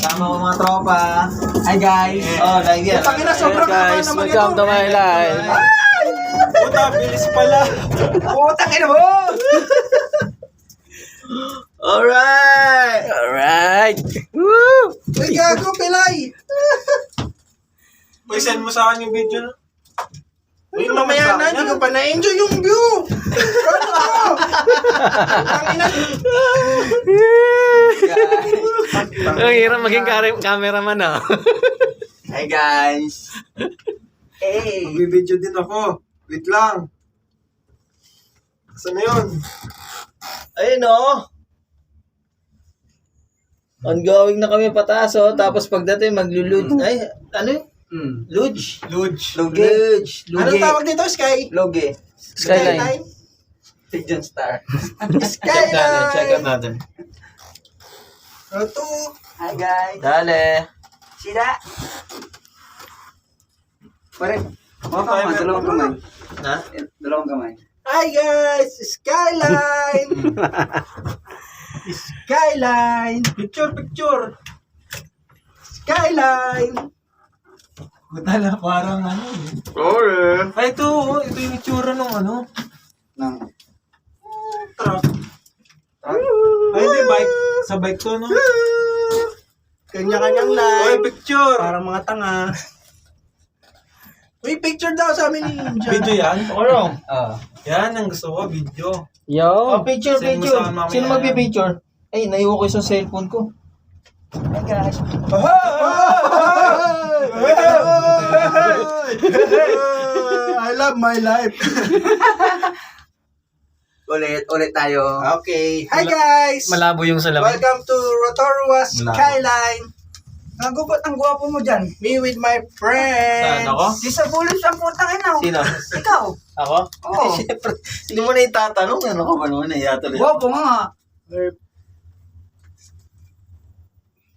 Kasama ko mga tropa. Hi guys. Oh, like yan. Pakina, sobrang guys, welcome to my live. Puta, bilis pala. Putang ina mo. Alright. Alright. Woo! Uy, gago, pilay. Uy, send mo sa akin yung video na. Uy, mamaya na, hindi ko pa na-enjoy yung view. Ano ko? Ang ina. Ang hirap maging cameraman ah. Hi guys. Hey. Mag-video din ako. Wait lang. Saan na yun? Ayun oh. Ongoing na kami pataas oh. Tapos pagdating maglulud. Ay, ano yun? Luge. Luge. Luge. Anong tawag dito, Sky? Luge. Skyline. Pigeon Star. Skyline. Check out natin. Ito. Hi guys. Dale. Sida. Pare, dalawang kamay. Ha? Dalawang kamay. Hi guys! Skyline! Skyline! Picture, picture! Skyline! Buta na parang ano eh. Ay, ito yung itsura ng ano. Nang. Truck. Ay, hindi, bike. Sa bike to, no? Kanya-kanyang live. Oy, picture! Parang mga tanga. Uy, picture daw sa amin ni Video yan? Ano? Yan, ang gusto ko, video. Yo. Oh, picture. Send mo sa akin mamaya Sino yan. magpi-picture? Ay, naiwan ko yung cellphone ko. Hi guys. I love my life. Ulit tayo. Okay. Hi guys! Malabo yung salamin. Welcome to Rotorua Skyline. Ang gwapo mo dyan. Me with my friends. Saan ako? Di sa bulis ang putang ina. Sino? Ikaw. Ako? Oo. Siyempre. Hindi mo na itatanong. Ano ka ba naman? Nahiyatuloy. Gwapo nga.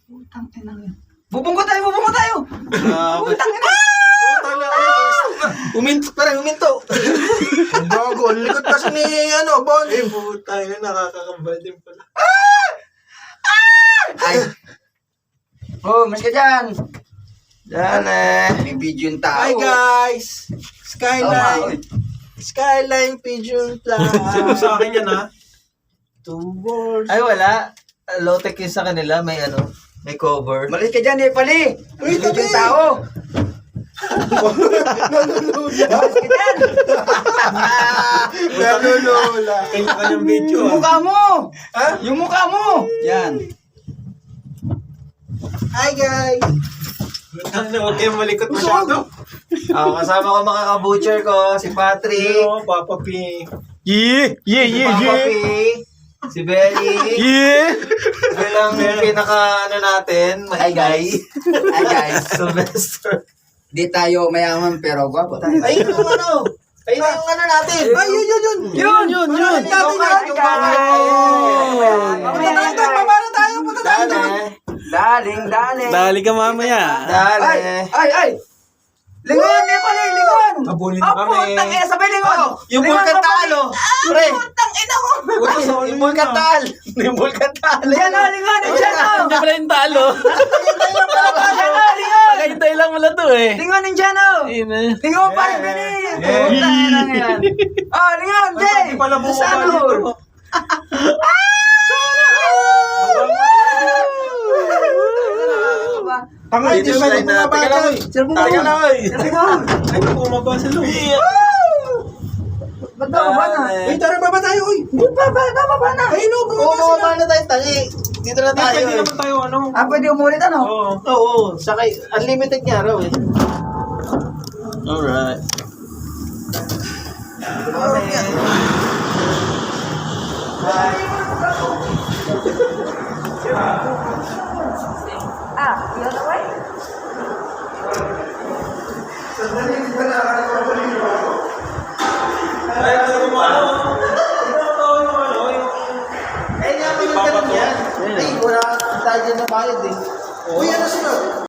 Putang ina yun. Bubunggo tayo. Putang ina. Huminto. Ang bago. Ang likod kasi ni Bon. Eh, puta na nakakakambal din pala. Ay. Oh, mas ka dyan. Yan eh. May video yung tao. Hi guys! Skyline. Skyline Pigeon Plus. Sino sa akin yan ha? Two words. Ay, wala. Low-tech yun sa kanila. May ano. May cover. Malis ka dyan, pali. Uy, May video tabi. yung tao. Nalulula. Malis ka dyan. Nalulula. Kanya-kanyang video Yung mukha mo. Ha? Yung mukha mo. Yan. Hi guys! Huwag kayong malikot masyado. Kasama ko mga ka-butcher ko. Si Patrick. Hello, Papa P. Yeah. Si Papa P. Si Belly. Yeah. Bilang pinaka ano natin. Hi guys. Hi guys. Sylvester. Di tayo mayaman pero gwapo tayo. Ay, yung ano. Ay, yung ano natin. Ay, yun. Yun. Natin yan. Yung Pamana tayo. Punta tayo. Daling. Dali ka mamaya. Dale. Ay! Lingon! Di pala, lingon! Abulin na kami. Putang ina, sabay lingon! Yung Lingon Vulcan ka pala. Talo. Pre. Putang ina mo! Yung Vulcan Tal. Yung Vulcan Tal. Yan o, lingon! Diyan o! Hindi pala yung talo. Diyan o, lingon! Pagkahintay lang wala to eh. Lingon ng dyan o! Ayun eh. Lingon pa rin din eh! Putang ina yan! Oh, lingon! Jay! Hindi pala bumaba Saan o? dito. Tanga, hindi Dito ba slide ito na. bumaba Teka lang. dyan? Teka lang. Lingon! Ay, bumaba sa loob. Ba't ba na? Uy, tara, baba tayo, uy. Hindi pa ba na? Ay, no, Oo, bumaba sila. paano tayo tangi? Dito na tayo. Pwede naman tayo, ano? Ah, pwede umulit ano? Oo. Oo. Sakay. Unlimited nga raw eh. Alright. Ah, the other way? Ay, ito yung ano. Ito yung ano, yung... Eh, nga may ganun yan. Ay, wala tayo dyan na bayad eh. Uy, ano si